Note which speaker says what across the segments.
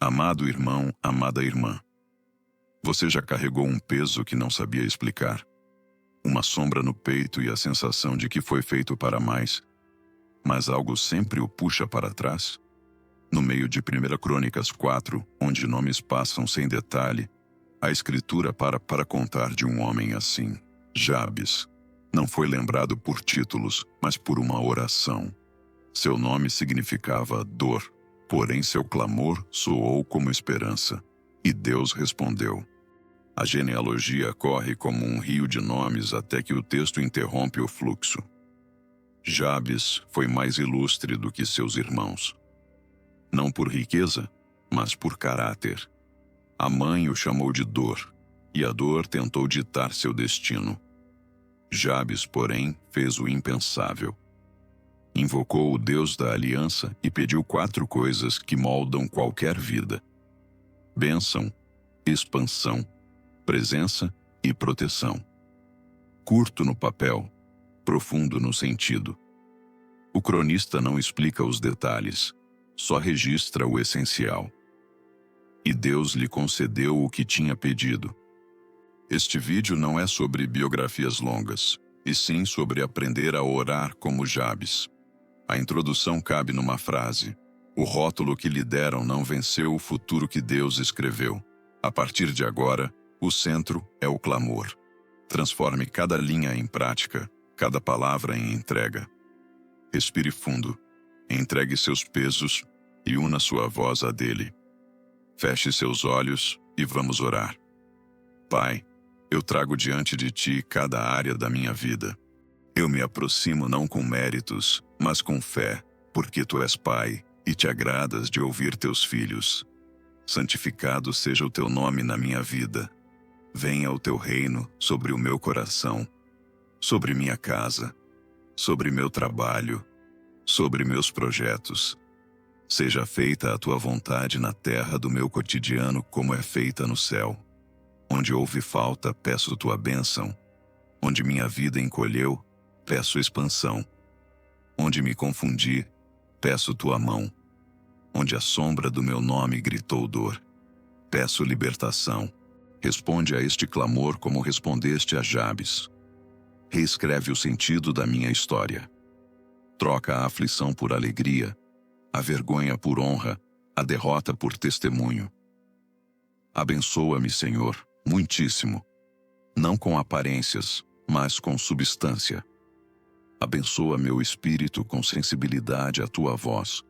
Speaker 1: Amado irmão, amada irmã. Você já carregou um peso que não sabia explicar? Uma sombra no peito e a sensação de que foi feito para mais, mas algo sempre o puxa para trás? No meio de 1 Crônicas 4, onde nomes passam sem detalhe, a escritura para contar de um homem assim. Jabes não foi lembrado por títulos, mas por uma oração. Seu nome significava dor, porém seu clamor soou como esperança. E Deus respondeu. A genealogia corre como um rio de nomes até que o texto interrompe o fluxo. Jabes foi mais ilustre do que seus irmãos. Não por riqueza, mas por caráter. A mãe o chamou de dor, e a dor tentou ditar seu destino. Jabes, porém, fez o impensável. Invocou o Deus da aliança e pediu 4 coisas que moldam qualquer vida: bênção, expansão, presença e proteção. Curto no papel, profundo no sentido. O cronista não explica os detalhes, só registra o essencial. E Deus lhe concedeu o que tinha pedido. Este vídeo não é sobre biografias longas, e sim sobre aprender a orar como Jabes. A introdução cabe numa frase: o rótulo que lhe deram não venceu o futuro que Deus escreveu. A partir de agora, o centro é o clamor. Transforme cada linha em prática, cada palavra em entrega. Respire fundo, entregue seus pesos e una sua voz à dele. Feche seus olhos e vamos orar. Pai, eu trago diante de ti cada área da minha vida. Eu me aproximo não com méritos, mas com fé, porque tu és Pai e te agradas de ouvir teus filhos. Santificado seja o teu nome na minha vida. Venha o teu reino sobre o meu coração, sobre minha casa, sobre meu trabalho, sobre meus projetos. Seja feita a tua vontade na terra do meu cotidiano como é feita no céu. Onde houve falta, peço tua bênção. Onde minha vida encolheu, peço expansão. Onde me confundi, peço tua mão. Onde a sombra do meu nome gritou dor, peço libertação. Responde a este clamor como respondeste a Jabes. Reescreve o sentido da minha história. Troca a aflição por alegria, a vergonha por honra, a derrota por testemunho. Abençoa-me, Senhor, muitíssimo, não com aparências, mas com substância. Abençoa meu espírito com sensibilidade à tua voz,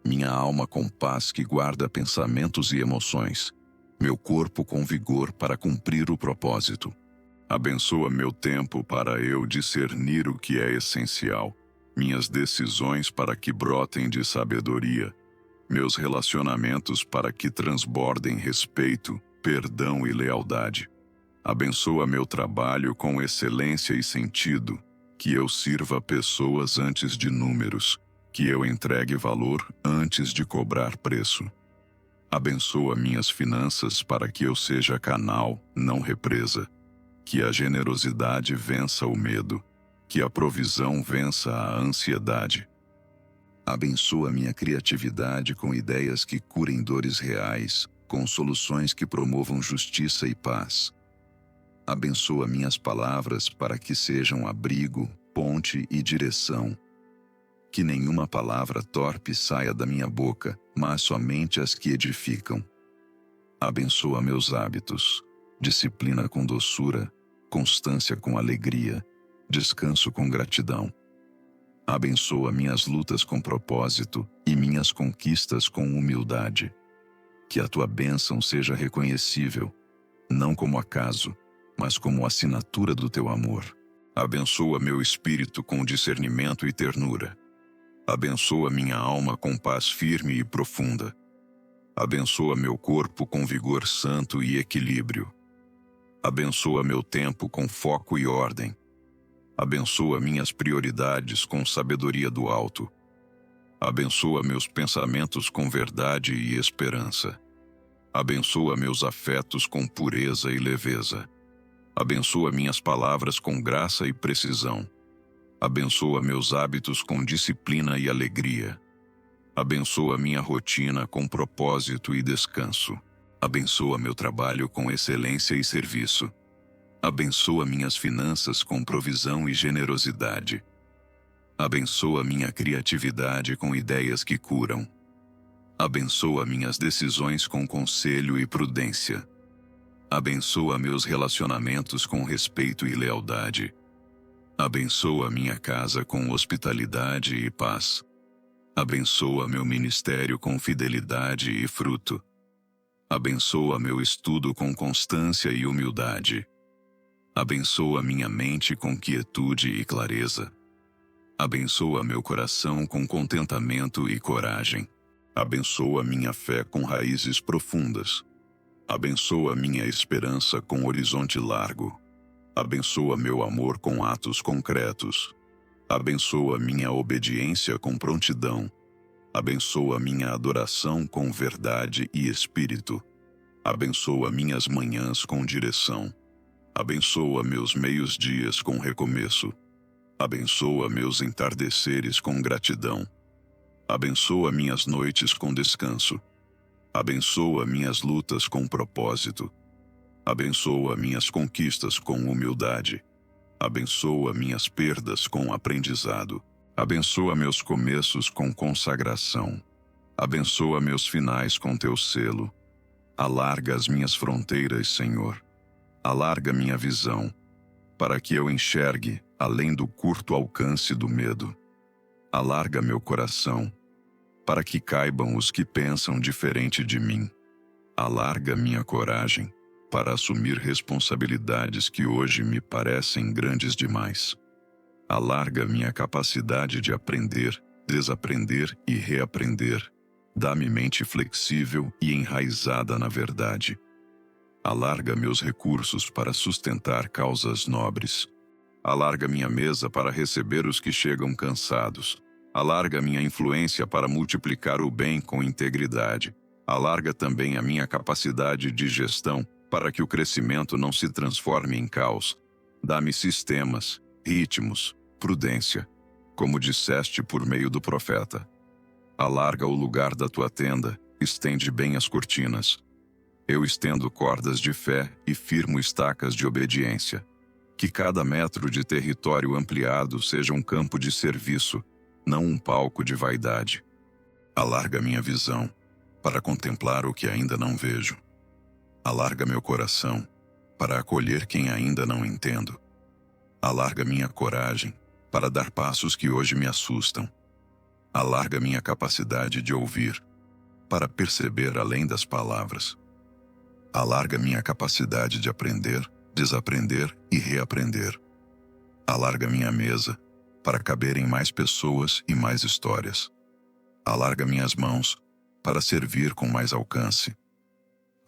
Speaker 1: minha alma com paz que guarda pensamentos e emoções, meu corpo com vigor para cumprir o propósito. Abençoa meu tempo para eu discernir o que é essencial, minhas decisões para que brotem de sabedoria, meus relacionamentos para que transbordem respeito, perdão e lealdade. Abençoa meu trabalho com excelência e sentido, que eu sirva pessoas antes de números, que eu entregue valor antes de cobrar preço. Abençoa minhas finanças para que eu seja canal, não represa, que a generosidade vença o medo, que a provisão vença a ansiedade. Abençoa minha criatividade com ideias que curem dores reais, com soluções que promovam justiça e paz. Abençoa minhas palavras para que sejam abrigo, ponte e direção. Que nenhuma palavra torpe saia da minha boca, mas somente as que edificam. Abençoa meus hábitos, disciplina com doçura, constância com alegria, descanso com gratidão. Abençoa minhas lutas com propósito e minhas conquistas com humildade. Que a tua bênção seja reconhecível, não como acaso, mas como assinatura do teu amor. Abençoa meu espírito com discernimento e ternura. Abençoa minha alma com paz firme e profunda. Abençoa meu corpo com vigor santo e equilíbrio. Abençoa meu tempo com foco e ordem. Abençoa minhas prioridades com sabedoria do alto. Abençoa meus pensamentos com verdade e esperança. Abençoa meus afetos com pureza e leveza. Abençoa minhas palavras com graça e precisão. Abençoa meus hábitos com disciplina e alegria. Abençoa minha rotina com propósito e descanso. Abençoa meu trabalho com excelência e serviço. Abençoa minhas finanças com provisão e generosidade. Abençoa minha criatividade com ideias que curam. Abençoa minhas decisões com conselho e prudência. Abençoa meus relacionamentos com respeito e lealdade. Abençoa minha casa com hospitalidade e paz. Abençoa meu ministério com fidelidade e fruto. Abençoa meu estudo com constância e humildade. Abençoa minha mente com quietude e clareza. Abençoa meu coração com contentamento e coragem. Abençoa minha fé com raízes profundas. Abençoa minha esperança com horizonte largo. Abençoa meu amor com atos concretos. Abençoa minha obediência com prontidão. Abençoa minha adoração com verdade e espírito. Abençoa minhas manhãs com direção. Abençoa meus meios-dias com recomeço. Abençoa meus entardeceres com gratidão. Abençoa minhas noites com descanso. Abençoa minhas lutas com propósito. Abençoa minhas conquistas com humildade. Abençoa minhas perdas com aprendizado. Abençoa meus começos com consagração. Abençoa meus finais com teu selo. Alarga as minhas fronteiras, Senhor. Alarga minha visão, para que eu enxergue além do curto alcance do medo. Alarga meu coração, para que caibam os que pensam diferente de mim. Alarga minha coragem, para assumir responsabilidades que hoje me parecem grandes demais. Alarga minha capacidade de aprender, desaprender e reaprender. Dá-me mente flexível e enraizada na verdade. Alarga meus recursos para sustentar causas nobres. Alarga minha mesa para receber os que chegam cansados. Alarga minha influência para multiplicar o bem com integridade. Alarga também a minha capacidade de gestão para que o crescimento não se transforme em caos. Dá-me sistemas, ritmos, prudência, como disseste por meio do profeta. Alarga o lugar da tua tenda, estende bem as cortinas. Eu estendo cordas de fé e firmo estacas de obediência. Que cada metro de território ampliado seja um campo de serviço, não um palco de vaidade. Alarga minha visão, para contemplar o que ainda não vejo. Alarga meu coração, para acolher quem ainda não entendo. Alarga minha coragem, para dar passos que hoje me assustam. Alarga minha capacidade de ouvir, para perceber além das palavras. Alarga minha capacidade de aprender, desaprender e reaprender. Alarga minha mesa, para caberem mais pessoas e mais histórias. Alarga minhas mãos, para servir com mais alcance.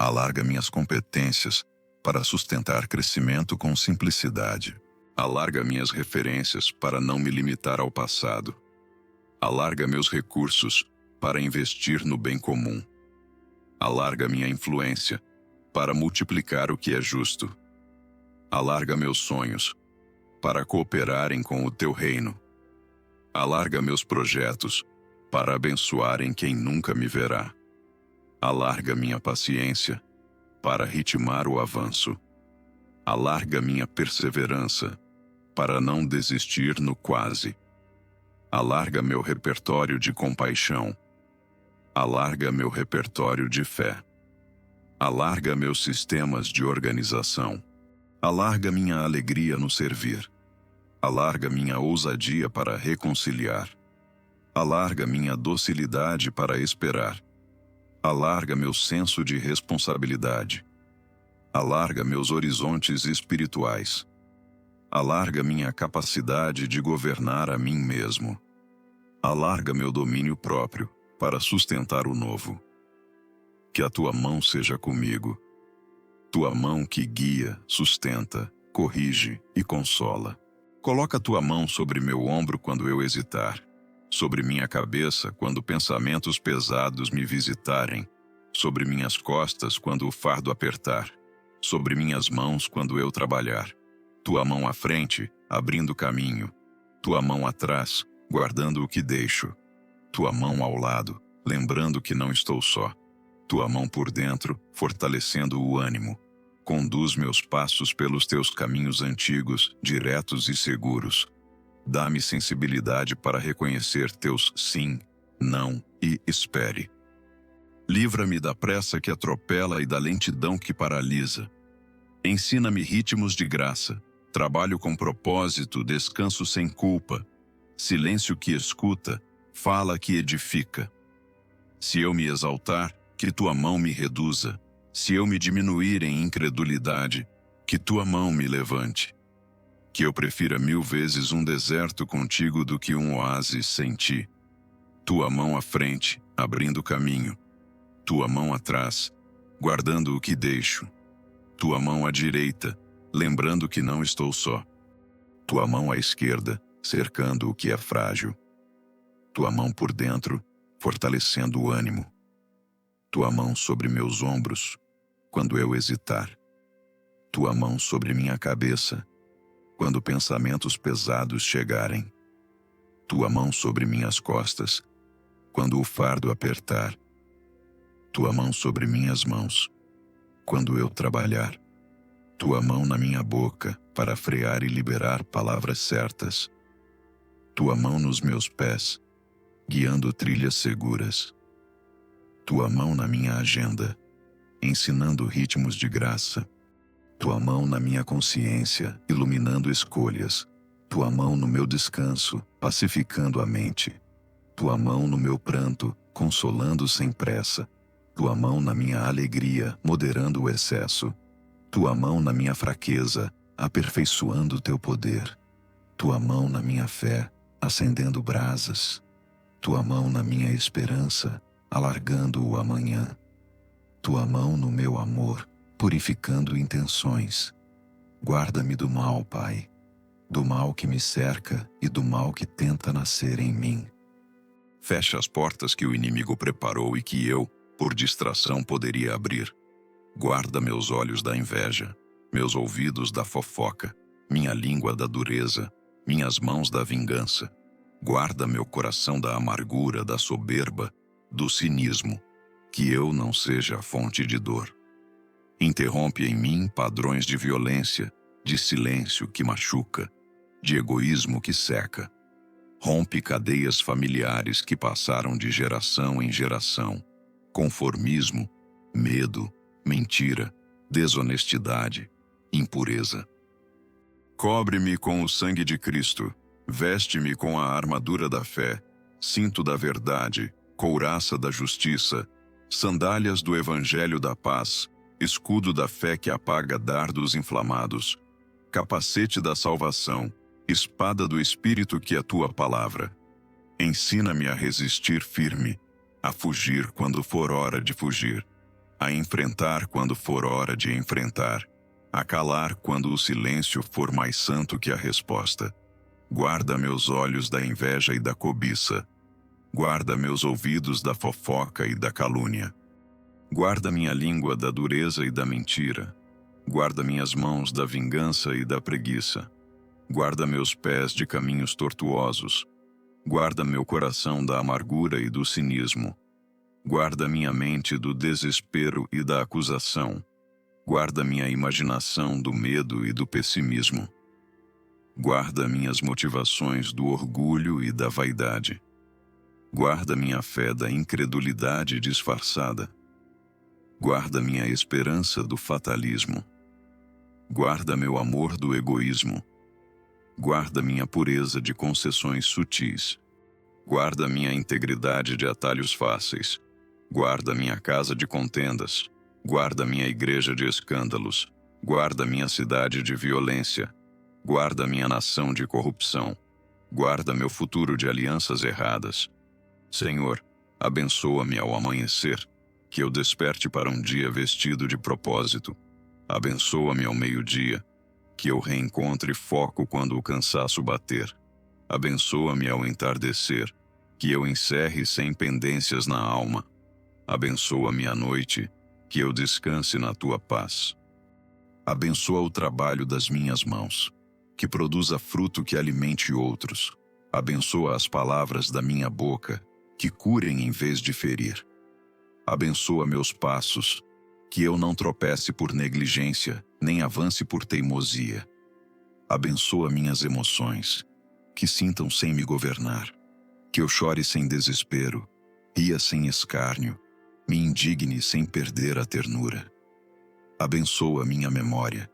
Speaker 1: Alarga minhas competências, para sustentar crescimento com simplicidade. Alarga minhas referências, para não me limitar ao passado. Alarga meus recursos, para investir no bem comum. Alarga minha influência, para multiplicar o que é justo. Alarga meus sonhos, para cooperarem com o teu reino. Alarga meus projetos, para abençoarem quem nunca me verá. Alarga minha paciência, para ritmar o avanço. Alarga minha perseverança, para não desistir no quase. Alarga meu repertório de compaixão. Alarga meu repertório de fé. Alarga meus sistemas de organização. Alarga minha alegria no servir. Alarga minha ousadia para reconciliar. Alarga minha docilidade para esperar. Alarga meu senso de responsabilidade. Alarga meus horizontes espirituais. Alarga minha capacidade de governar a mim mesmo. Alarga meu domínio próprio para sustentar o novo. Que a tua mão seja comigo. Tua mão que guia, sustenta, corrige e consola. Coloca tua mão sobre meu ombro quando eu hesitar, sobre minha cabeça quando pensamentos pesados me visitarem, sobre minhas costas quando o fardo apertar, sobre minhas mãos quando eu trabalhar. Tua mão à frente, abrindo caminho. Tua mão atrás, guardando o que deixo. tua mão ao lado, lembrando que não estou só. Tua mão por dentro, fortalecendo o ânimo. Conduz meus passos pelos teus caminhos antigos, diretos e seguros. Dá-me sensibilidade para reconhecer teus sim, não e espere. Livra-me da pressa que atropela e da lentidão que paralisa. Ensina-me ritmos de graça, trabalho com propósito, descanso sem culpa, silêncio que escuta, fala que edifica. Se eu me exaltar, que tua mão me reduza. Se eu me diminuir em incredulidade, que tua mão me levante. Que eu prefira 1000 vezes um deserto contigo do que um oásis sem ti. Tua mão à frente, abrindo caminho. Tua mão atrás, guardando o que deixo. Tua mão à direita, lembrando que não estou só. Tua mão à esquerda, cercando o que é frágil. Tua mão por dentro, fortalecendo o ânimo. Tua mão sobre meus ombros, quando eu hesitar. Tua mão sobre minha cabeça, quando pensamentos pesados chegarem. Tua mão sobre minhas costas, quando o fardo apertar. Tua mão sobre minhas mãos, quando eu trabalhar. Tua mão na minha boca, para frear e liberar palavras certas. Tua mão nos meus pés, guiando trilhas seguras. Tua mão na minha agenda, ensinando ritmos de graça. Tua mão na minha consciência, iluminando escolhas. Tua mão no meu descanso, pacificando a mente. Tua mão no meu pranto, consolando sem pressa. Tua mão na minha alegria, moderando o excesso. Tua mão na minha fraqueza, aperfeiçoando teu poder. Tua mão na minha fé, acendendo brasas. Tua mão na minha esperança, alargando o amanhã. Tua mão no meu amor, purificando intenções. Guarda-me do mal, Pai, do mal que me cerca e do mal que tenta nascer em mim. Fecha as portas que o inimigo preparou e que eu, por distração, poderia abrir. Guarda meus olhos da inveja, meus ouvidos da fofoca, minha língua da dureza, minhas mãos da vingança. Guarda meu coração da amargura, da soberba, do cinismo, que eu não seja a fonte de dor. Interrompe em mim padrões de violência, de silêncio que machuca, de egoísmo que seca. Rompe cadeias familiares que passaram de geração em geração. Conformismo, medo, mentira, desonestidade, impureza. Cobre-me com o sangue de Cristo, veste-me com a armadura da fé, cinto da verdade, couraça da justiça, sandálias do evangelho da paz, escudo da fé que apaga dardos inflamados, capacete da salvação, espada do Espírito que é tua palavra. Ensina-me a resistir firme, a fugir quando for hora de fugir, a enfrentar quando for hora de enfrentar, a calar quando o silêncio for mais santo que a resposta. Guarda meus olhos da inveja e da cobiça. Guarda meus ouvidos da fofoca e da calúnia. Guarda minha língua da dureza e da mentira. Guarda minhas mãos da vingança e da preguiça. Guarda meus pés de caminhos tortuosos. Guarda meu coração da amargura e do cinismo. Guarda minha mente do desespero e da acusação. Guarda minha imaginação do medo e do pessimismo. Guarda minhas motivações do orgulho e da vaidade. Guarda minha fé da incredulidade disfarçada. Guarda minha esperança do fatalismo. Guarda meu amor do egoísmo. Guarda minha pureza de concessões sutis. Guarda minha integridade de atalhos fáceis. Guarda minha casa de contendas. Guarda minha igreja de escândalos. Guarda minha cidade de violência. Guarda minha nação de corrupção. Guarda meu futuro de alianças erradas. Senhor, abençoa-me ao amanhecer, que eu desperte para um dia vestido de propósito. Abençoa-me ao meio-dia, que eu reencontre foco quando o cansaço bater. Abençoa-me ao entardecer, que eu encerre sem pendências na alma. Abençoa-me à noite, que eu descanse na tua paz. Abençoa o trabalho das minhas mãos, que produza fruto que alimente outros. Abençoa as palavras da minha boca, que curem em vez de ferir. Abençoa meus passos, que eu não tropece por negligência, nem avance por teimosia. Abençoa minhas emoções, que sintam sem me governar, que eu chore sem desespero, ria sem escárnio, me indigne sem perder a ternura. Abençoa minha memória,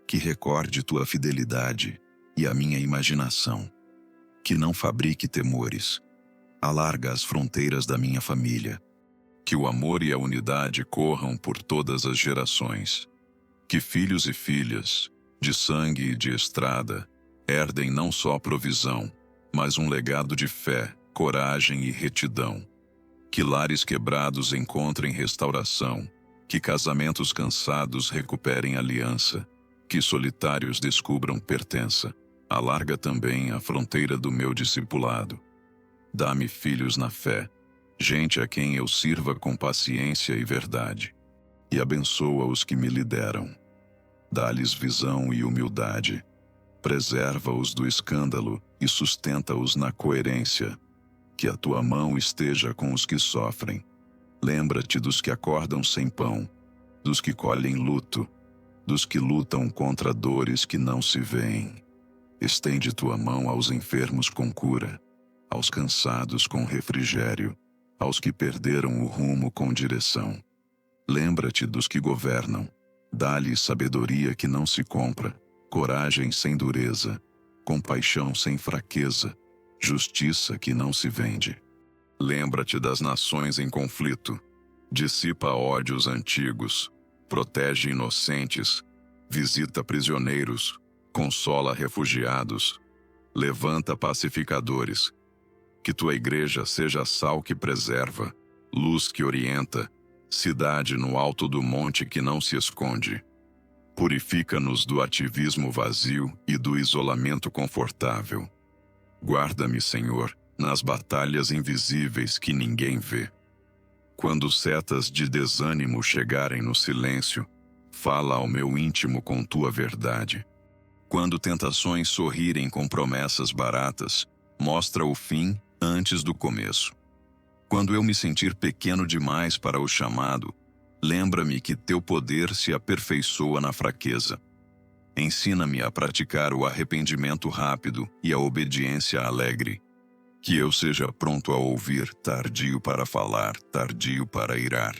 Speaker 1: que recorde tua fidelidade e a minha imaginação, que não fabrique temores. Alarga as fronteiras da minha família, que o amor e a unidade corram por todas as gerações, que filhos e filhas, de sangue e de estrada, herdem não só provisão, mas um legado de fé, coragem e retidão, que lares quebrados encontrem restauração, que casamentos cansados recuperem aliança, que solitários descubram pertença. Alarga também a fronteira do meu discipulado. Dá-me filhos na fé, gente a quem eu sirva com paciência e verdade. E abençoa os que me lideram. Dá-lhes visão e humildade. Preserva-os do escândalo e sustenta-os na coerência. Que a tua mão esteja com os que sofrem. Lembra-te dos que acordam sem pão, dos que colhem luto, dos que lutam contra dores que não se veem. Estende tua mão aos enfermos com cura, aos cansados com refrigério, aos que perderam o rumo com direção. Lembra-te dos que governam, dá-lhes sabedoria que não se compra, coragem sem dureza, compaixão sem fraqueza, justiça que não se vende. Lembra-te das nações em conflito, dissipa ódios antigos, protege inocentes, visita prisioneiros, consola refugiados, levanta pacificadores. Que tua igreja seja sal que preserva, luz que orienta, cidade no alto do monte que não se esconde. Purifica-nos do ativismo vazio e do isolamento confortável. Guarda-me, Senhor, nas batalhas invisíveis que ninguém vê. Quando setas de desânimo chegarem no silêncio, fala ao meu íntimo com tua verdade. Quando tentações sorrirem com promessas baratas, mostra o fim antes do começo. Quando eu me sentir pequeno demais para o chamado, lembra-me que teu poder se aperfeiçoa na fraqueza. Ensina-me a praticar o arrependimento rápido e a obediência alegre. Que eu seja pronto a ouvir, tardio para falar, tardio para irar.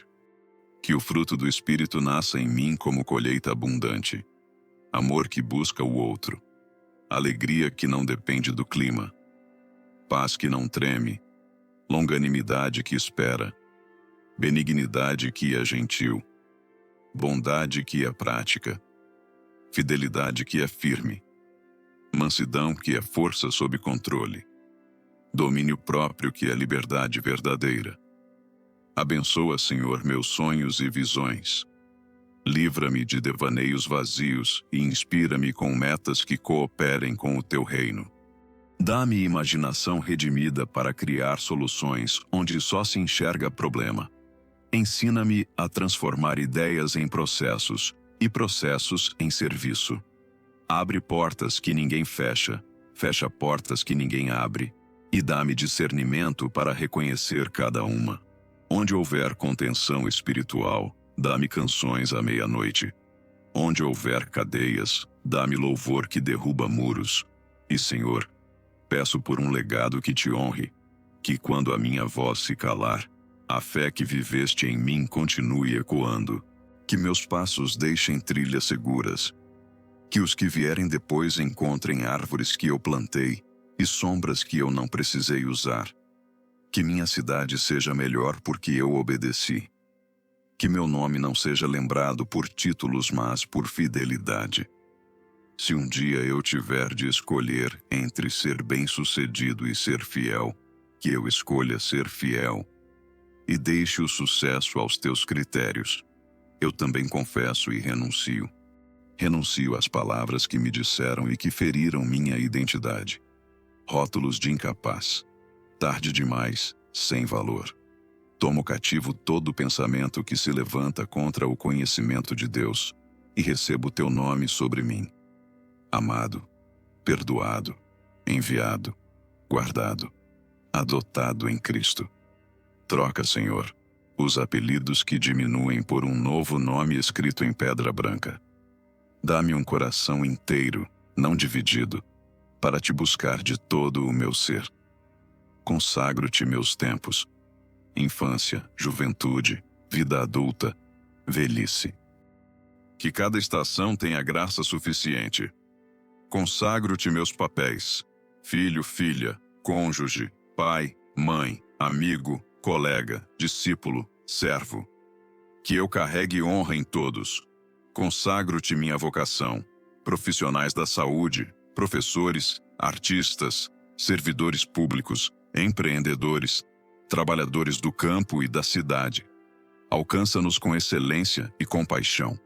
Speaker 1: Que o fruto do Espírito nasça em mim como colheita abundante. Amor que busca o outro. Alegria que não depende do clima. Paz que não treme. Longanimidade que espera. Benignidade que é gentil. Bondade que é prática. Fidelidade que é firme. Mansidão que é força sob controle. Domínio próprio que é liberdade verdadeira. Abençoa, Senhor, meus sonhos e visões. Livra-me de devaneios vazios e inspira-me com metas que cooperem com o teu reino. Dá-me imaginação redimida para criar soluções onde só se enxerga problema. Ensina-me a transformar ideias em processos e processos em serviço. Abre portas que ninguém fecha, fecha portas que ninguém abre, e dá-me discernimento para reconhecer cada uma. Onde houver contenção espiritual, dá-me canções à meia-noite. Onde houver cadeias, dá-me louvor que derruba muros. E, Senhor, peço por um legado que te honre, que quando a minha voz se calar, a fé que viveste em mim continue ecoando, que meus passos deixem trilhas seguras, que os que vierem depois encontrem árvores que eu plantei e sombras que eu não precisei usar, que minha cidade seja melhor porque eu obedeci, que meu nome não seja lembrado por títulos, mas por fidelidade. Se um dia eu tiver de escolher entre ser bem-sucedido e ser fiel, que eu escolha ser fiel e deixe o sucesso aos teus critérios. Eu também confesso e renuncio. Renuncio às palavras que me disseram e que feriram minha identidade. Rótulos de incapaz, tarde demais, sem valor. Tomo cativo todo pensamento que se levanta contra o conhecimento de Deus e recebo teu nome sobre mim. Amado, perdoado, enviado, guardado, adotado em Cristo. Troca, Senhor, os apelidos que diminuem por um novo nome escrito em pedra branca. Dá-me um coração inteiro, não dividido, para te buscar de todo o meu ser. Consagro-te meus tempos, infância, juventude, vida adulta, velhice. Que cada estação tenha graça suficiente. Consagro-te meus papéis, filho, filha, cônjuge, pai, mãe, amigo, colega, discípulo, servo. Que eu carregue honra em todos. Consagro-te minha vocação, profissionais da saúde, professores, artistas, servidores públicos, empreendedores, trabalhadores do campo e da cidade. Alcança-nos com excelência e compaixão.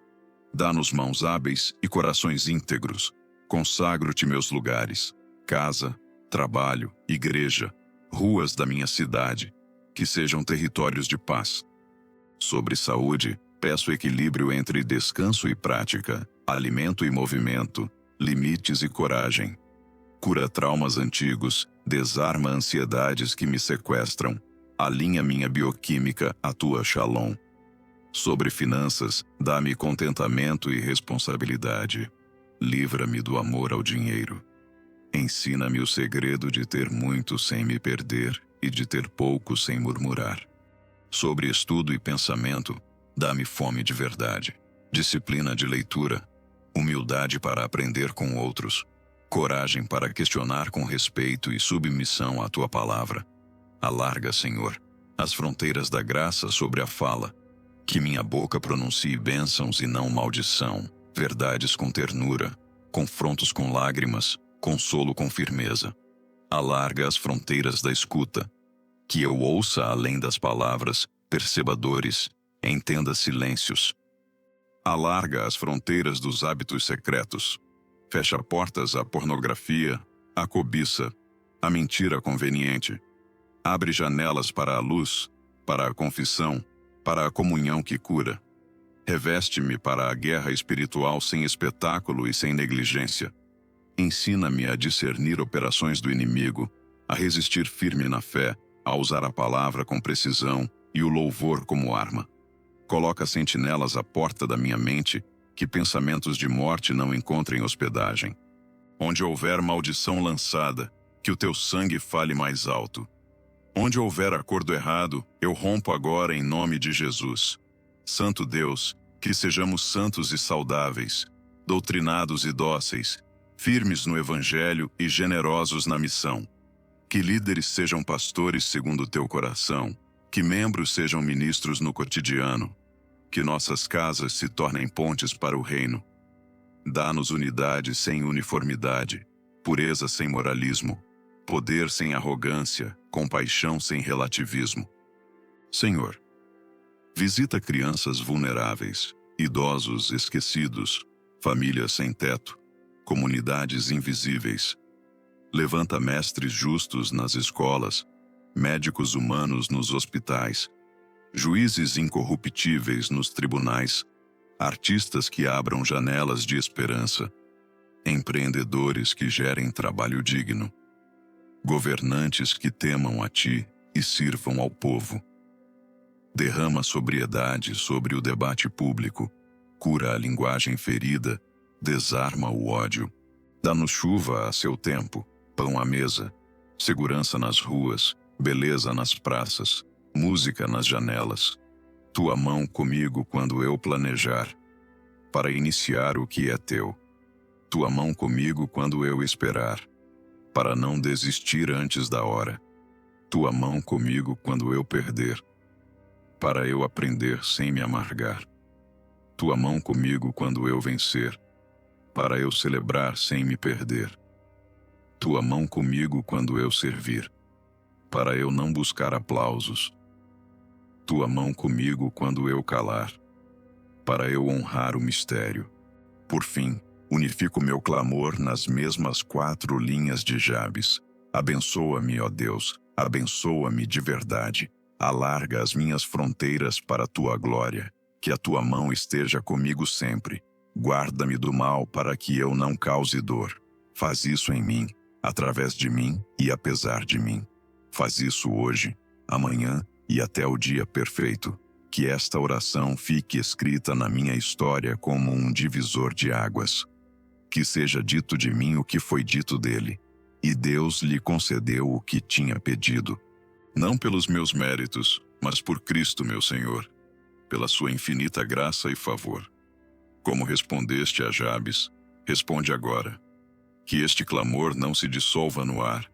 Speaker 1: Dá-nos mãos hábeis e corações íntegros. Consagro-te meus lugares, casa, trabalho, igreja, ruas da minha cidade, que sejam territórios de paz. Sobre saúde, peço equilíbrio entre descanso e prática, alimento e movimento, limites e coragem. Cura traumas antigos, desarma ansiedades que me sequestram, alinha minha bioquímica à tua Shalom. Sobre finanças, dá-me contentamento e responsabilidade. Livra-me do amor ao dinheiro. Ensina-me o segredo de ter muito sem me perder e de ter pouco sem murmurar. Sobre estudo e pensamento, dá-me fome de verdade, disciplina de leitura, humildade para aprender com outros, coragem para questionar com respeito e submissão à tua palavra. Alarga, Senhor, as fronteiras da graça sobre a fala, que minha boca pronuncie bênçãos e não maldição, verdades com ternura, confrontos com lágrimas, consolo com firmeza. Alarga as fronteiras da escuta, que eu ouça além das palavras, perceba dores, entenda silêncios. Alarga as fronteiras dos hábitos secretos. Fecha portas à pornografia, à cobiça, à mentira conveniente. Abre janelas para a luz, para a confissão, para a comunhão que cura. Reveste-me para a guerra espiritual sem espetáculo e sem negligência. Ensina-me a discernir operações do inimigo, a resistir firme na fé, a usar a palavra com precisão e o louvor como arma. Coloca sentinelas à porta da minha mente, que pensamentos de morte não encontrem hospedagem. Onde houver maldição lançada, que o teu sangue fale mais alto. Onde houver acordo errado, eu rompo agora em nome de Jesus. Santo Deus, que sejamos santos e saudáveis, doutrinados e dóceis, firmes no Evangelho e generosos na missão. Que líderes sejam pastores segundo o teu coração, que membros sejam ministros no cotidiano, que nossas casas se tornem pontes para o reino. Dá-nos unidade sem uniformidade, pureza sem moralismo, poder sem arrogância, compaixão sem relativismo. Senhor, visita crianças vulneráveis, idosos esquecidos, famílias sem teto, comunidades invisíveis. Levanta mestres justos nas escolas, médicos humanos nos hospitais, juízes incorruptíveis nos tribunais, artistas que abram janelas de esperança, empreendedores que gerem trabalho digno, governantes que temam a ti e sirvam ao povo. Derrama sobriedade sobre o debate público, cura a linguagem ferida, desarma o ódio. Dá-nos chuva a seu tempo, pão à mesa, segurança nas ruas, beleza nas praças, música nas janelas. Tua mão comigo quando eu planejar, para iniciar o que é teu. Tua mão comigo quando eu esperar, para não desistir antes da hora. Tua mão comigo quando eu perder, para eu aprender sem me amargar. Tua mão comigo quando eu vencer, para eu celebrar sem me perder. Tua mão comigo quando eu servir, para eu não buscar aplausos. Tua mão comigo quando eu calar, para eu honrar o mistério. Por fim, unifico meu clamor nas mesmas 4 linhas de Jabes. Abençoa-me, ó Deus, abençoa-me de verdade. Alarga as minhas fronteiras para a tua glória, que a tua mão esteja comigo sempre. Guarda-me do mal para que eu não cause dor. Faz isso em mim, através de mim e apesar de mim. Faz isso hoje, amanhã e até o dia perfeito, que esta oração fique escrita na minha história como um divisor de águas. Que seja dito de mim o que foi dito dele, e Deus lhe concedeu o que tinha pedido. Não pelos meus méritos, mas por Cristo meu Senhor, pela sua infinita graça e favor. Como respondeste a Jabes, responde agora. Que este clamor não se dissolva no ar,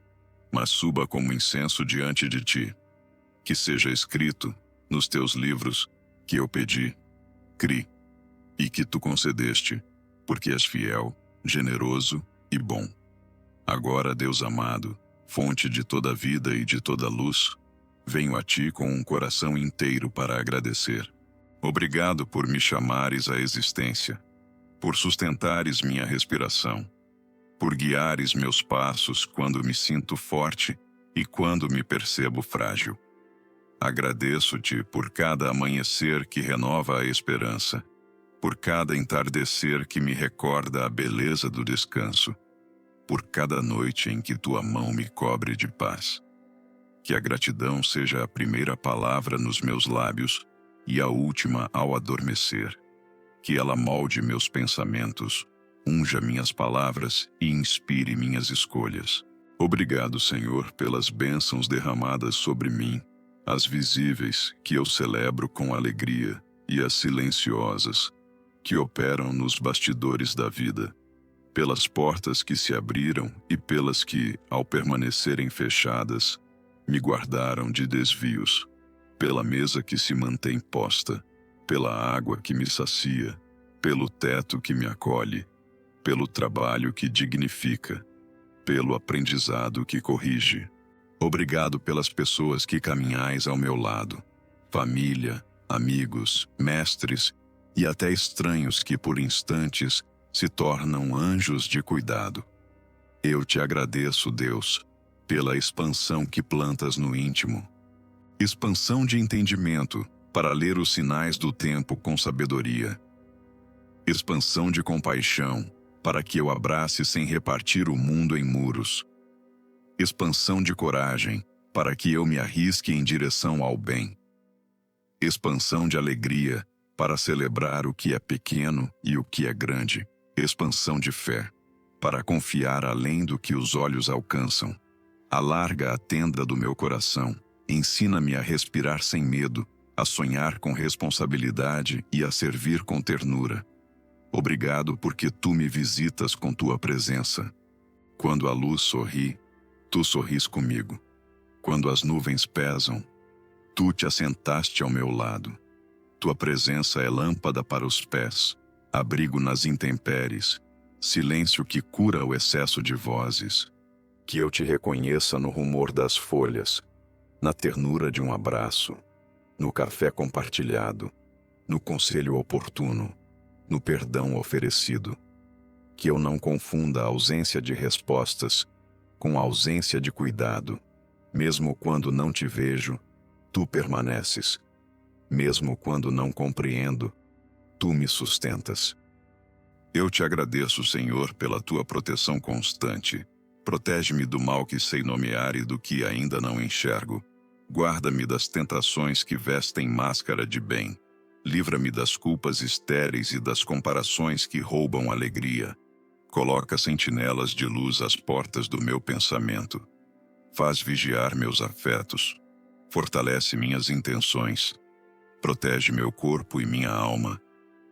Speaker 1: mas suba como incenso diante de ti. Que seja escrito nos teus livros que eu pedi, cri, e que tu concedeste, porque és fiel, generoso e bom. Agora, Deus amado, fonte de toda vida e de toda luz, venho a ti com um coração inteiro para agradecer. Obrigado por me chamares à existência, por sustentares minha respiração, por guiares meus passos quando me sinto forte e quando me percebo frágil. Agradeço-te por cada amanhecer que renova a esperança, por cada entardecer que me recorda a beleza do descanso, por cada noite em que tua mão me cobre de paz. Que a gratidão seja a primeira palavra nos meus lábios e a última ao adormecer. Que ela molde meus pensamentos, unja minhas palavras e inspire minhas escolhas. Obrigado, Senhor, pelas bênçãos derramadas sobre mim, as visíveis, que eu celebro com alegria, e as silenciosas, que operam nos bastidores da vida, pelas portas que se abriram e pelas que, ao permanecerem fechadas, me guardaram de desvios, pela mesa que se mantém posta, pela água que me sacia, pelo teto que me acolhe, pelo trabalho que dignifica, pelo aprendizado que corrige. Obrigado pelas pessoas que caminhais ao meu lado, família, amigos, mestres e até estranhos que por instantes se tornam anjos de cuidado. Eu te agradeço, Deus, pela expansão que plantas no íntimo. Expansão de entendimento para ler os sinais do tempo com sabedoria. Expansão de compaixão para que eu abrace sem repartir o mundo em muros. Expansão de coragem para que eu me arrisque em direção ao bem. Expansão de alegria para celebrar o que é pequeno e o que é grande. Expansão de fé para confiar além do que os olhos alcançam. Alarga a tenda do meu coração, ensina-me a respirar sem medo, a sonhar com responsabilidade e a servir com ternura. Obrigado porque tu me visitas com tua presença. Quando a luz sorri, tu sorris comigo. Quando as nuvens pesam, tu te assentaste ao meu lado. Tua presença é lâmpada para os pés, abrigo nas intempéries, silêncio que cura o excesso de vozes. Que eu te reconheça no rumor das folhas, na ternura de um abraço, no café compartilhado, no conselho oportuno, no perdão oferecido. Que eu não confunda a ausência de respostas com a ausência de cuidado. Mesmo quando não te vejo, tu permaneces. Mesmo quando não compreendo, tu me sustentas. Eu te agradeço, Senhor, pela tua proteção constante. Protege-me do mal que sei nomear e do que ainda não enxergo. Guarda-me das tentações que vestem máscara de bem. Livra-me das culpas estéreis e das comparações que roubam alegria. Coloca sentinelas de luz às portas do meu pensamento. Faz vigiar meus afetos. Fortalece minhas intenções. Protege meu corpo e minha alma,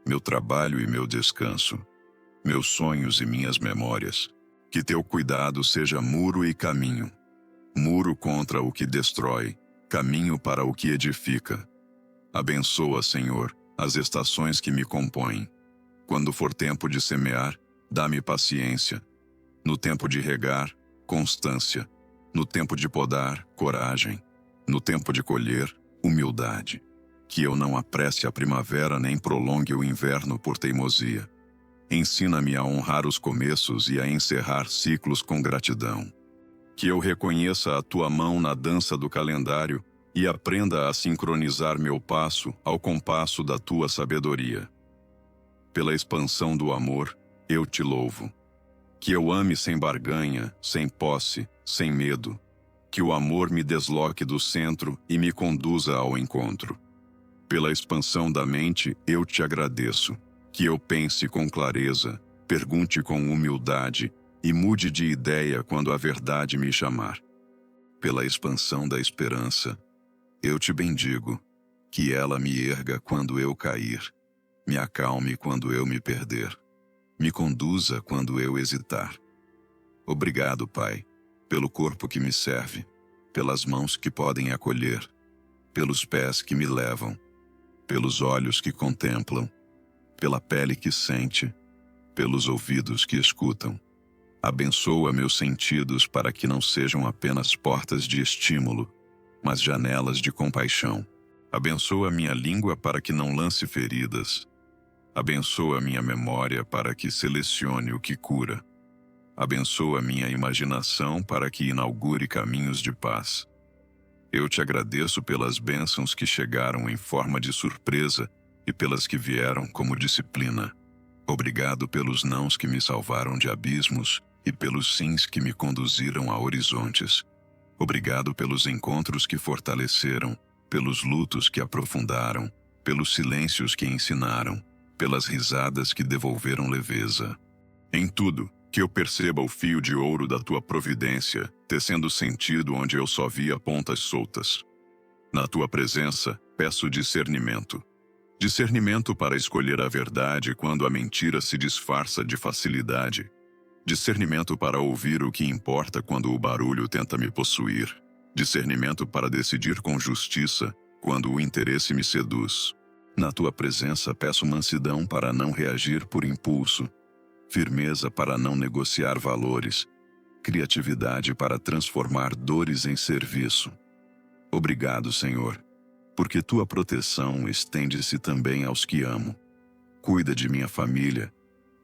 Speaker 1: meu trabalho e meu descanso, meus sonhos e minhas memórias. Que teu cuidado seja muro e caminho. Muro contra o que destrói, caminho para o que edifica. Abençoa, Senhor, as estações que me compõem. Quando for tempo de semear, dá-me paciência. No tempo de regar, constância. No tempo de podar, coragem. No tempo de colher, humildade. Que eu não apresse a primavera nem prolongue o inverno por teimosia. Ensina-me a honrar os começos e a encerrar ciclos com gratidão. Que eu reconheça a tua mão na dança do calendário e aprenda a sincronizar meu passo ao compasso da tua sabedoria. Pela expansão do amor, eu te louvo. Que eu ame sem barganha, sem posse, sem medo. Que o amor me desloque do centro e me conduza ao encontro. Pela expansão da mente, eu te agradeço. Que eu pense com clareza, pergunte com humildade e mude de ideia quando a verdade me chamar. Pela expansão da esperança, eu te bendigo. Que ela me erga quando eu cair, me acalme quando eu me perder, me conduza quando eu hesitar. Obrigado, Pai, pelo corpo que me serve, pelas mãos que podem acolher, pelos pés que me levam, pelos olhos que contemplam, pela pele que sente, pelos ouvidos que escutam. Abençoa meus sentidos para que não sejam apenas portas de estímulo, mas janelas de compaixão. Abençoa minha língua para que não lance feridas. Abençoa minha memória para que selecione o que cura. Abençoa minha imaginação para que inaugure caminhos de paz. Eu te agradeço pelas bênçãos que chegaram em forma de surpresa e pelas que vieram como disciplina. Obrigado pelos nãos que me salvaram de abismos e pelos sims que me conduziram a horizontes. Obrigado pelos encontros que fortaleceram, pelos lutos que aprofundaram, pelos silêncios que ensinaram, pelas risadas que devolveram leveza. Em tudo, que eu perceba o fio de ouro da tua providência, tecendo sentido onde eu só via pontas soltas. Na tua presença, peço discernimento. Discernimento para escolher a verdade quando a mentira se disfarça de facilidade. Discernimento para ouvir o que importa quando o barulho tenta me possuir. Discernimento para decidir com justiça quando o interesse me seduz. Na tua presença peço mansidão para não reagir por impulso, firmeza para não negociar valores, criatividade para transformar dores em serviço. Obrigado, Senhor, porque tua proteção estende-se também aos que amo. Cuida de minha família,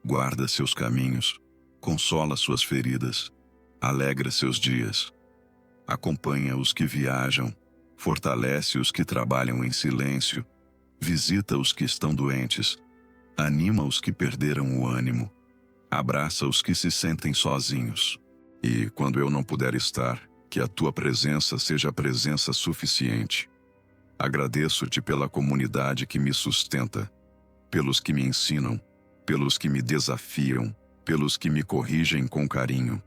Speaker 1: guarda seus caminhos, consola suas feridas, alegra seus dias. Acompanha os que viajam, fortalece os que trabalham em silêncio, visita os que estão doentes, anima os que perderam o ânimo, abraça os que se sentem sozinhos. E, quando eu não puder estar, que a tua presença seja a presença suficiente. Agradeço-te pela comunidade que me sustenta, pelos que me ensinam, pelos que me desafiam, pelos que me corrigem com carinho.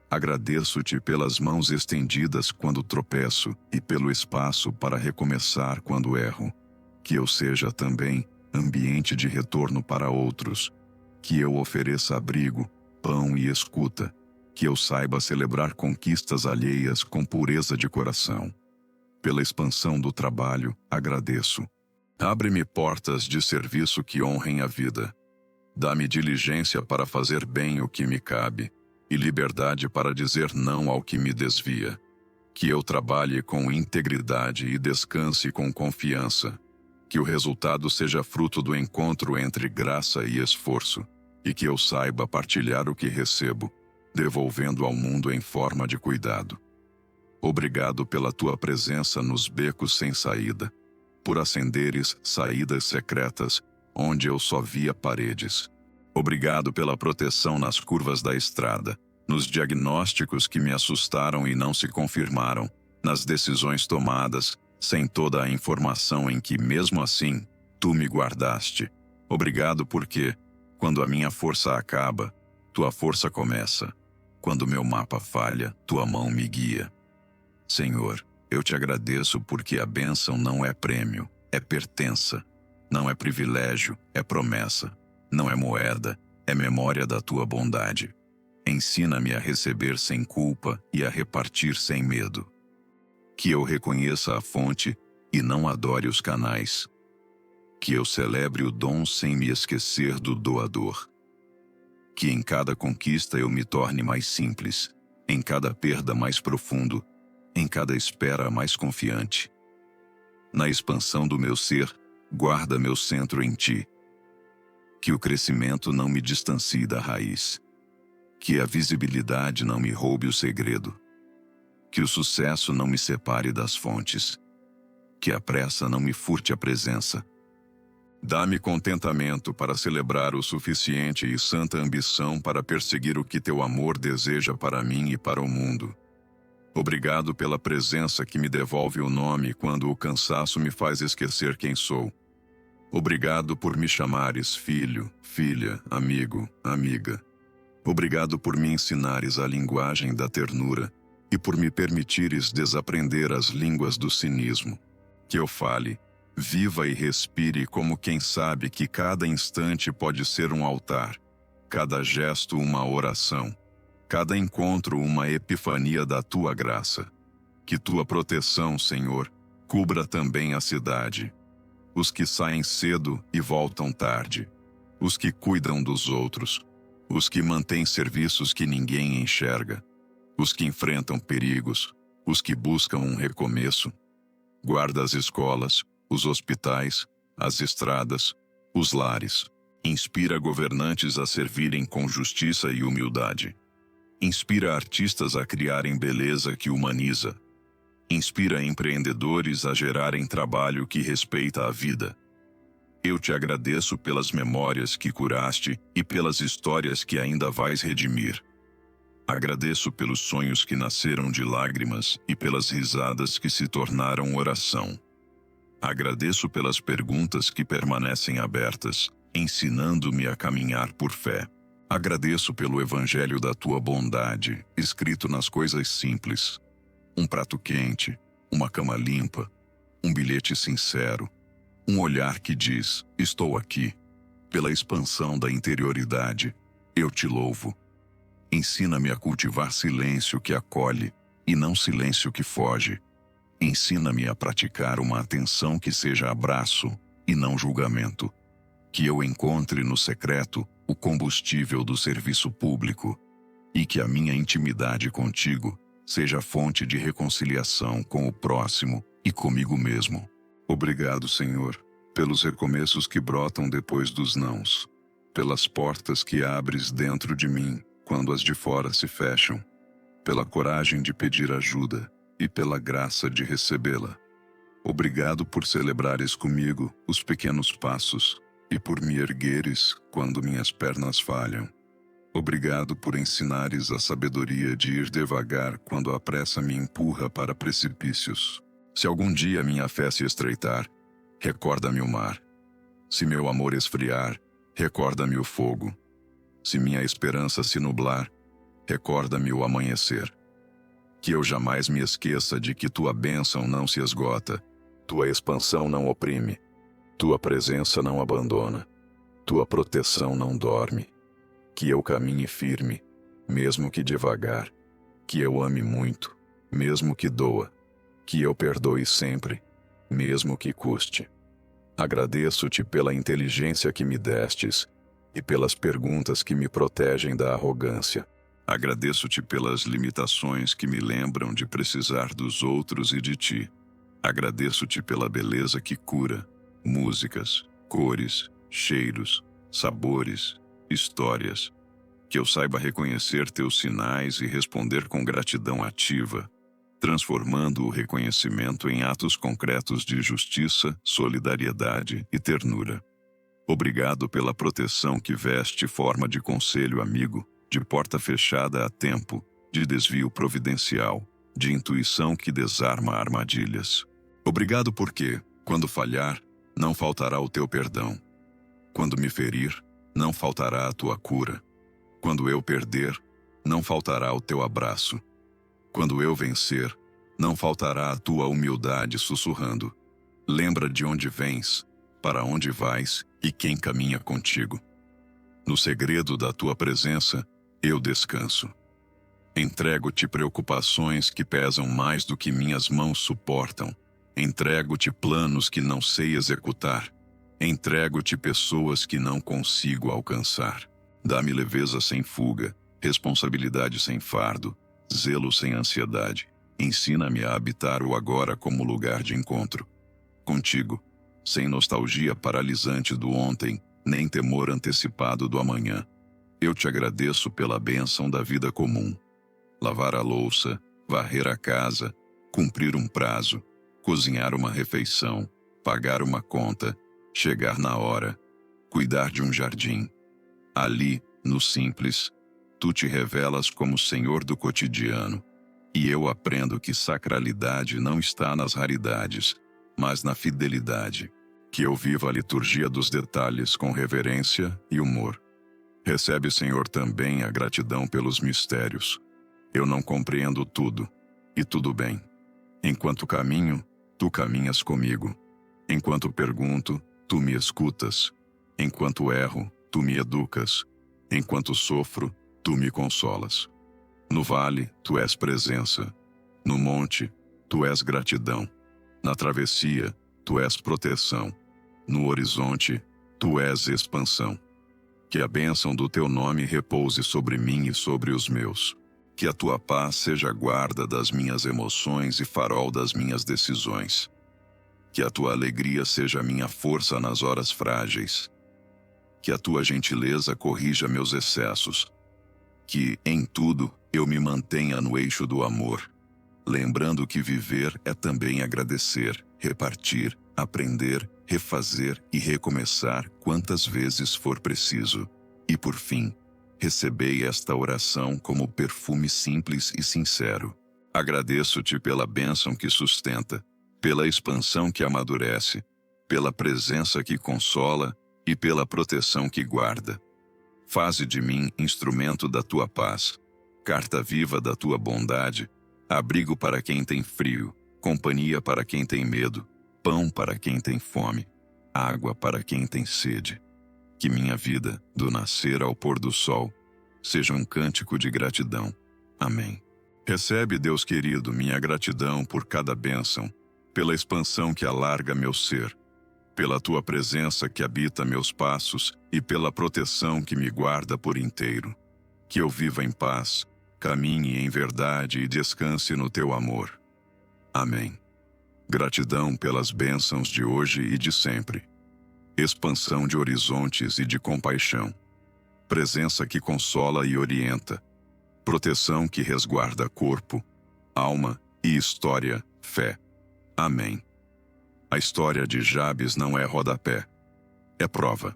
Speaker 1: Agradeço-te pelas mãos estendidas quando tropeço e pelo espaço para recomeçar quando erro. Que eu seja também ambiente de retorno para outros. Que eu ofereça abrigo, pão e escuta. Que eu saiba celebrar conquistas alheias com pureza de coração. Pela expansão do trabalho, agradeço. Abre-me portas de serviço que honrem a vida. Dá-me diligência para fazer bem o que me cabe, e liberdade para dizer não ao que me desvia. Que eu trabalhe com integridade e descanse com confiança. Que o resultado seja fruto do encontro entre graça e esforço, e que eu saiba partilhar o que recebo, devolvendo ao mundo em forma de cuidado. Obrigado pela tua presença nos becos sem saída, por acenderes saídas secretas, onde eu só via paredes. Obrigado pela proteção nas curvas da estrada, nos diagnósticos que me assustaram e não se confirmaram, nas decisões tomadas, sem toda a informação em que, mesmo assim, tu me guardaste. Obrigado porque, quando a minha força acaba, tua força começa. Quando meu mapa falha, tua mão me guia. Senhor, eu te agradeço porque a bênção não é prêmio, é pertença. Não é privilégio, é promessa. Não é moeda, é memória da tua bondade. Ensina-me a receber sem culpa e a repartir sem medo. Que eu reconheça a fonte e não adore os canais. Que eu celebre o dom sem me esquecer do doador. Que em cada conquista eu me torne mais simples, em cada perda mais profundo, em cada espera mais confiante. Na expansão do meu ser, guarda meu centro em ti. Que o crescimento não me distancie da raiz. Que a visibilidade não me roube o segredo. Que o sucesso não me separe das fontes. Que a pressa não me furte a presença. Dá-me contentamento para celebrar o suficiente e santa ambição para perseguir o que teu amor deseja para mim e para o mundo. Obrigado pela presença que me devolve o nome quando o cansaço me faz esquecer quem sou. Obrigado por me chamares filho, filha, amigo, amiga. Obrigado por me ensinares a linguagem da ternura e por me permitires desaprender as línguas do cinismo. Que eu fale, viva e respire como quem sabe que cada instante pode ser um altar, cada gesto uma oração, cada encontro uma epifania da tua graça. Que tua proteção, Senhor, cubra também a cidade. Os que saem cedo e voltam tarde, os que cuidam dos outros, os que mantêm serviços que ninguém enxerga, os que enfrentam perigos, os que buscam um recomeço. Guarda as escolas, os hospitais, as estradas, os lares. Inspira governantes a servirem com justiça e humildade. Inspira artistas a criarem beleza que humaniza. Inspira empreendedores a gerarem trabalho que respeita a vida. Eu te agradeço pelas memórias que curaste e pelas histórias que ainda vais redimir. Agradeço pelos sonhos que nasceram de lágrimas e pelas risadas que se tornaram oração. Agradeço pelas perguntas que permanecem abertas, ensinando-me a caminhar por fé. Agradeço pelo evangelho da tua bondade, escrito nas coisas simples. Um prato quente, uma cama limpa, um bilhete sincero, um olhar que diz, estou aqui. Pela expansão da interioridade, eu te louvo. Ensina-me a cultivar silêncio que acolhe e não silêncio que foge. Ensina-me a praticar uma atenção que seja abraço e não julgamento. Que eu encontre no secreto o combustível do serviço público e que a minha intimidade contigo seja fonte de reconciliação com o próximo e comigo mesmo. Obrigado, Senhor, pelos recomeços que brotam depois dos nãos, pelas portas que abres dentro de mim quando as de fora se fecham, pela coragem de pedir ajuda e pela graça de recebê-la. Obrigado por celebrares comigo os pequenos passos e por me ergueres quando minhas pernas falham. Obrigado por ensinares a sabedoria de ir devagar quando a pressa me empurra para precipícios. Se algum dia minha fé se estreitar, recorda-me o mar. Se meu amor esfriar, recorda-me o fogo. Se minha esperança se nublar, recorda-me o amanhecer. Que eu jamais me esqueça de que tua bênção não se esgota, tua expansão não oprime, tua presença não abandona, tua proteção não dorme. Que eu caminhe firme, mesmo que devagar, que eu ame muito, mesmo que doa, que eu perdoe sempre, mesmo que custe. Agradeço-te pela inteligência que me destes e pelas perguntas que me protegem da arrogância. Agradeço-te pelas limitações que me lembram de precisar dos outros e de ti. Agradeço-te pela beleza que cura, músicas, cores, cheiros, sabores, histórias. Que eu saiba reconhecer teus sinais e responder com gratidão ativa, transformando o reconhecimento em atos concretos de justiça, solidariedade e ternura. Obrigado pela proteção que veste forma de conselho amigo, de porta fechada a tempo, de desvio providencial, de intuição que desarma armadilhas. Obrigado porque, quando falhar, não faltará o teu perdão. Quando me ferir, não faltará a tua cura. Quando eu perder, não faltará o teu abraço. Quando eu vencer, não faltará a tua humildade sussurrando. Lembra de onde vens, para onde vais e quem caminha contigo. No segredo da tua presença, eu descanso. Entrego-te preocupações que pesam mais do que minhas mãos suportam. Entrego-te planos que não sei executar. Entrego-te pessoas que não consigo alcançar. Dá-me leveza sem fuga, responsabilidade sem fardo, zelo sem ansiedade. Ensina-me a habitar o agora como lugar de encontro. Contigo, sem nostalgia paralisante do ontem, nem temor antecipado do amanhã. Eu te agradeço pela bênção da vida comum. Lavar a louça, varrer a casa, cumprir um prazo, cozinhar uma refeição, pagar uma conta, chegar na hora, cuidar de um jardim. Ali, no simples, tu te revelas como Senhor do cotidiano. E eu aprendo que sacralidade não está nas raridades, mas na fidelidade. Que eu viva a liturgia dos detalhes com reverência e humor. Recebe, Senhor, também a gratidão pelos mistérios. Eu não compreendo tudo, e tudo bem. Enquanto caminho, tu caminhas comigo. Enquanto pergunto, tu me escutas. Enquanto erro, tu me educas. Enquanto sofro, tu me consolas. No vale, tu és presença. No monte, tu és gratidão. Na travessia, tu és proteção. No horizonte, tu és expansão. Que a bênção do teu nome repouse sobre mim e sobre os meus. Que a tua paz seja guarda das minhas emoções e farol das minhas decisões. Que a tua alegria seja minha força nas horas frágeis. Que a tua gentileza corrija meus excessos. Que, em tudo, eu me mantenha no eixo do amor, lembrando que viver é também agradecer, repartir, aprender, refazer e recomeçar quantas vezes for preciso. E por fim, recebei esta oração como perfume simples e sincero. Agradeço-te pela bênção que sustenta, pela expansão que amadurece, pela presença que consola e pela proteção que guarda. Faze de mim instrumento da tua paz, carta viva da tua bondade, abrigo para quem tem frio, companhia para quem tem medo, pão para quem tem fome, água para quem tem sede. Que minha vida, do nascer ao pôr do sol, seja um cântico de gratidão. Amém. Recebe, Deus querido, minha gratidão por cada bênção, pela expansão que alarga meu ser, pela tua presença que habita meus passos e pela proteção que me guarda por inteiro. Que eu viva em paz, caminhe em verdade e descanse no teu amor. Amém. Gratidão pelas bênçãos de hoje e de sempre. Expansão de horizontes e de compaixão. Presença que consola e orienta. Proteção que resguarda corpo, alma e história, fé. Amém. A história de Jabes não é rodapé. É prova.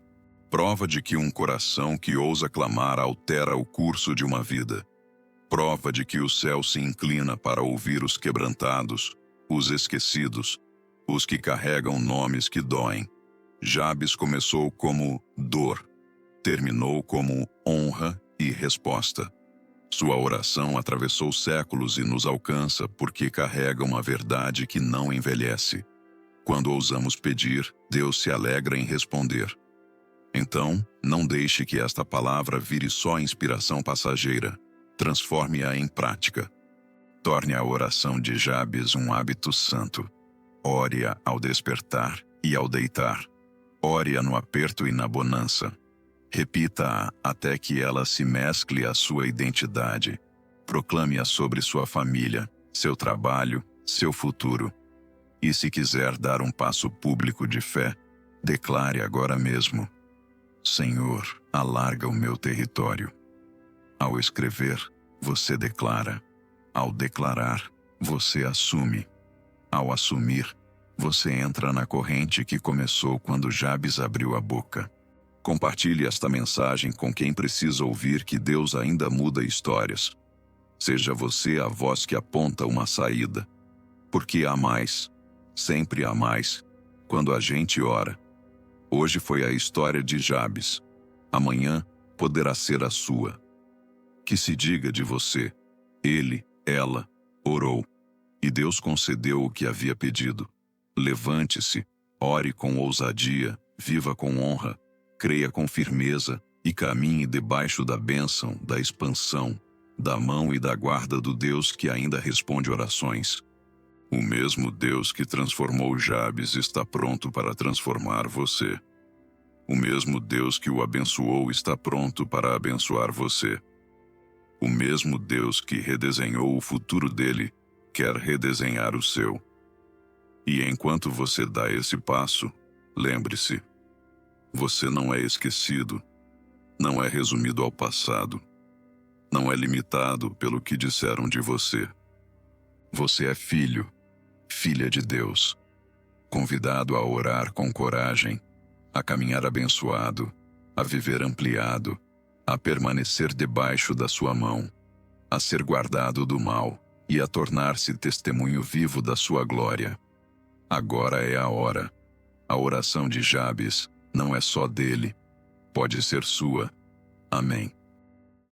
Speaker 1: Prova de que um coração que ousa clamar altera o curso de uma vida. Prova de que o céu se inclina para ouvir os quebrantados, os esquecidos, os que carregam nomes que doem. Jabes começou como dor, terminou como honra e resposta. Sua oração atravessou séculos e nos alcança porque carrega uma verdade que não envelhece. Quando ousamos pedir, Deus se alegra em responder. Então, não deixe que esta palavra vire só inspiração passageira. Transforme-a em prática. Torne a oração de Jabes um hábito santo. Ore-a ao despertar e ao deitar. Ore-a no aperto e na bonança. Repita-a até que ela se mescle à sua identidade. Proclame-a sobre sua família, seu trabalho, seu futuro. E se quiser dar um passo público de fé, declare agora mesmo: Senhor, alarga o meu território. Ao escrever, você declara. Ao declarar, você assume. Ao assumir, você entra na corrente que começou quando Jabes abriu a boca. Compartilhe esta mensagem com quem precisa ouvir que Deus ainda muda histórias. Seja você a voz que aponta uma saída. Porque há mais, sempre há mais, quando a gente ora. Hoje foi a história de Jabes. Amanhã poderá ser a sua. Que se diga de você: ele, ela, orou, e Deus concedeu o que havia pedido. Levante-se, ore com ousadia, viva com honra, creia com firmeza e caminhe debaixo da bênção, da expansão, da mão e da guarda do Deus que ainda responde orações. O mesmo Deus que transformou Jabes está pronto para transformar você. O mesmo Deus que o abençoou está pronto para abençoar você. O mesmo Deus que redesenhou o futuro dele quer redesenhar o seu. E enquanto você dá esse passo, lembre-se: você não é esquecido, não é resumido ao passado, não é limitado pelo que disseram de você. Você é filho, filha de Deus, convidado a orar com coragem, a caminhar abençoado, a viver ampliado, a permanecer debaixo da sua mão, a ser guardado do mal, e a tornar-se testemunho vivo da sua glória. Agora é a hora. A oração de Jabes não é só dele, pode ser sua. Amém.